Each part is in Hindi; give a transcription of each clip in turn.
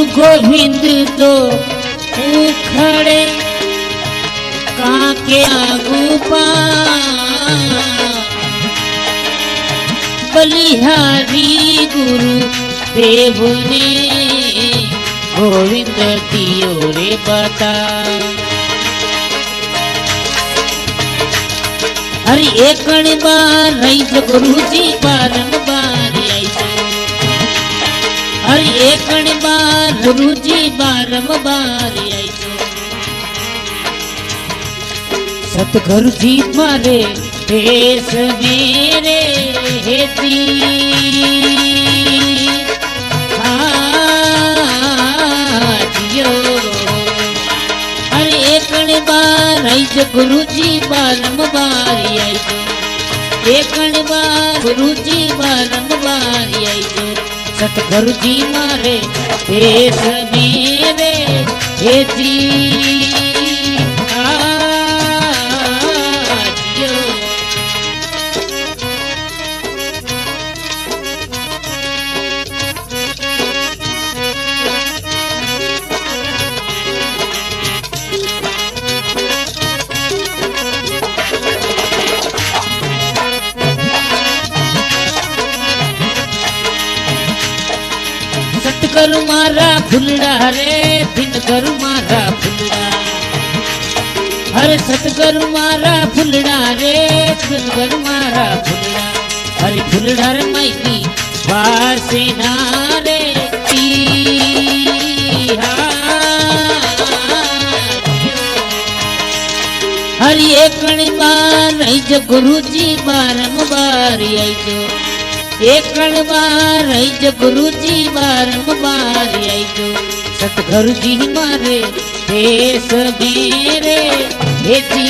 गुरु गोविंद तो उखड़े काके आगुपा बलिहारी गुरु देव ने गोविंद दियो रे बता। हरि एक बार रही जो गुरु जी बारंबार आई। हरि एक बार गुरु जी बारंबार आई। सतगुरु जी मारे देश मेरे हेती बार आई जो गुरु जी बारंबार आई जो एक बार गुरु जी बारंबार आई जो सतगुरु जी मारे देश मेरे हेती सतगुरु मारा फुलड़ा रे दिन गुरु मारा फुलड़ा। हरे सतगुरु मारा फुलड़ा रे दिन गुरु मारा फुलड़ा। हरे फुलड़ा रे माइकी बासे नारे हरि एक बार आई जो गुरु जी बारंबार आई जो एक बार आई जो गुरु जी बारंबार आई जो सतगुरु जी मारे देश मेरे हेती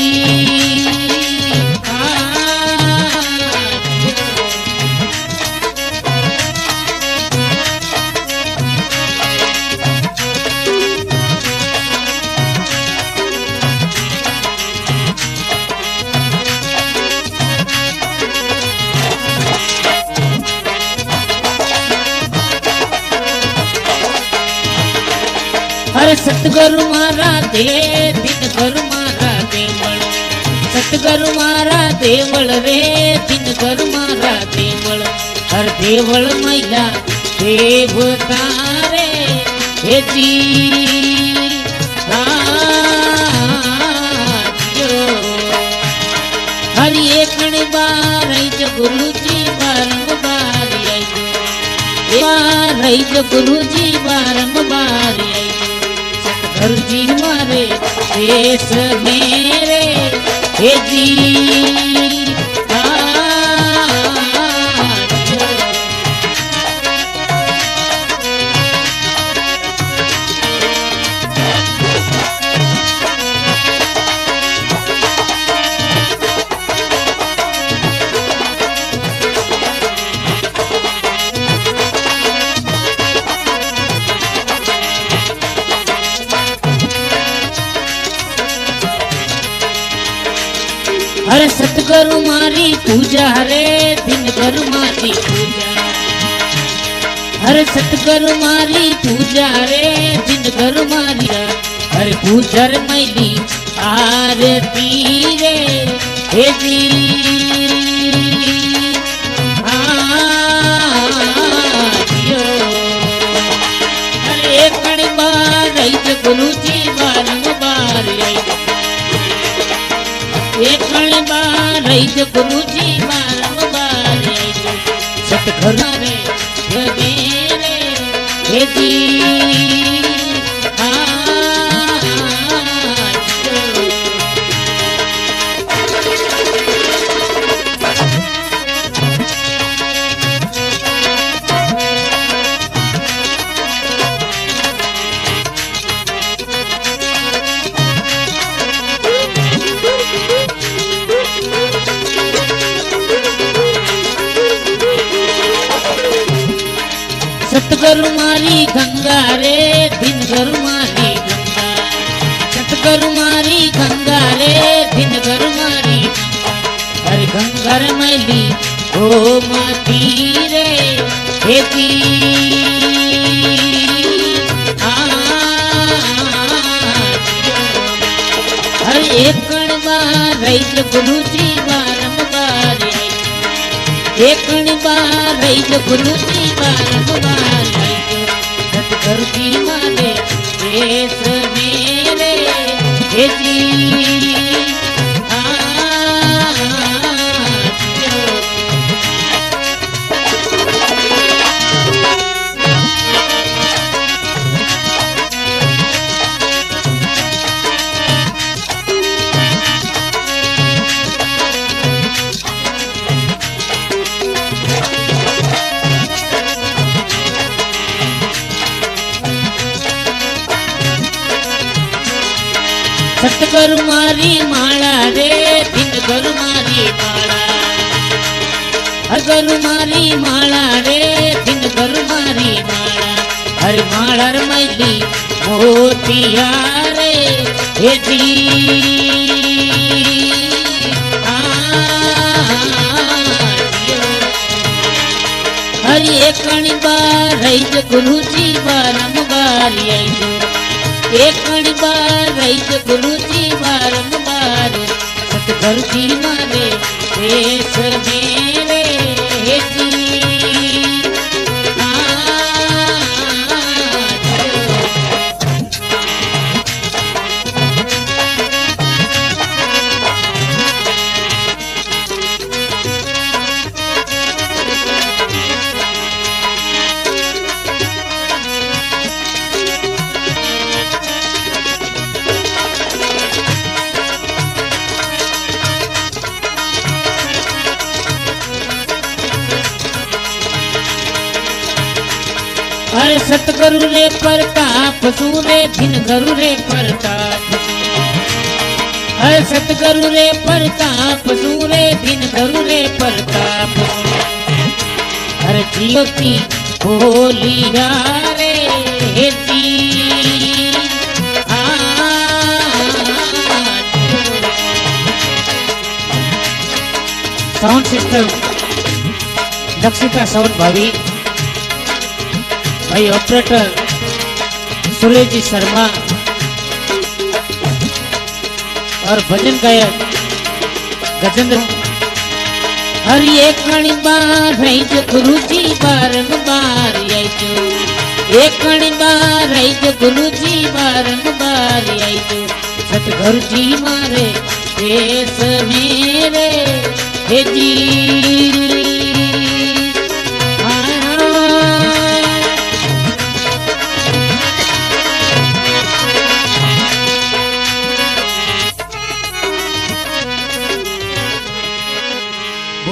हरे सतगुरु मारा दे दिन गुरु मारा देवल। सतगुरु मारा देवल रे दिन गुरु मारा देवल। हर देवल मैया देवता रे हेती हरि एक बार आई जो गुरु जी बारंबार आई जो बार आई जो गुरु जी बारंबार आई सतगुरु जी मारे देश मेरे हेती हरे सतगुरु मारी पूजा रे दिन गुरु मारी पूजा। हरे सतगुरु मारी पूजा रे दिन गुरु मारी हरे पूजा रे मैली आरती रे हेती हरे एक बार आई जो गुरु जी बारंबार आई एक बार आई जो गुरु जी बारंबार आई जो सतगुरु रे मेरे हेती सतगुरु मारी गंगा रे दिन गुरु मारी गंगा। सतगुरु मारी गंगा रे दिन गुरु मारी हरे गंगा रे मैली ओ माती रे हेती એકણ બાર રહી જ ગુરુજી વારંવાર એકણ બાર રહી જ ગુરુજી વારંવાર સતગુરુજી મારે દેશ મેરે હેજી सतगुरु मारी माला रे दिन गुरु मारी माला हर गुरु मारी माला रे दिन गुरु मारी माला हर माला मैली मोतिया रे हे हरि एकणी बार रही ज गुरुजी बारंबार एकणी बार रही ज गुरुजी बारंबार सतगुरुजी मारे देश मेरे जी अरे सतगुरु रे प्रताप सूरे दिन गुरु रे प्रताप अरे सतगुरु रे प्रताप सूरे दिन गुरु रे प्रताप अरे ज्योति बोलिया रे जी साउंड सिस्टम दक्षिता साउंड भाभी भाई ऑपरेटर सुरेश जी शर्मा और भजन गायक गजेंद्र हर एकणी बार रही ज गुरुजी बारंबार एकणी बार रही ज गुरुजी बारंबार सतगुरुजी मारे देश मेरे हे जी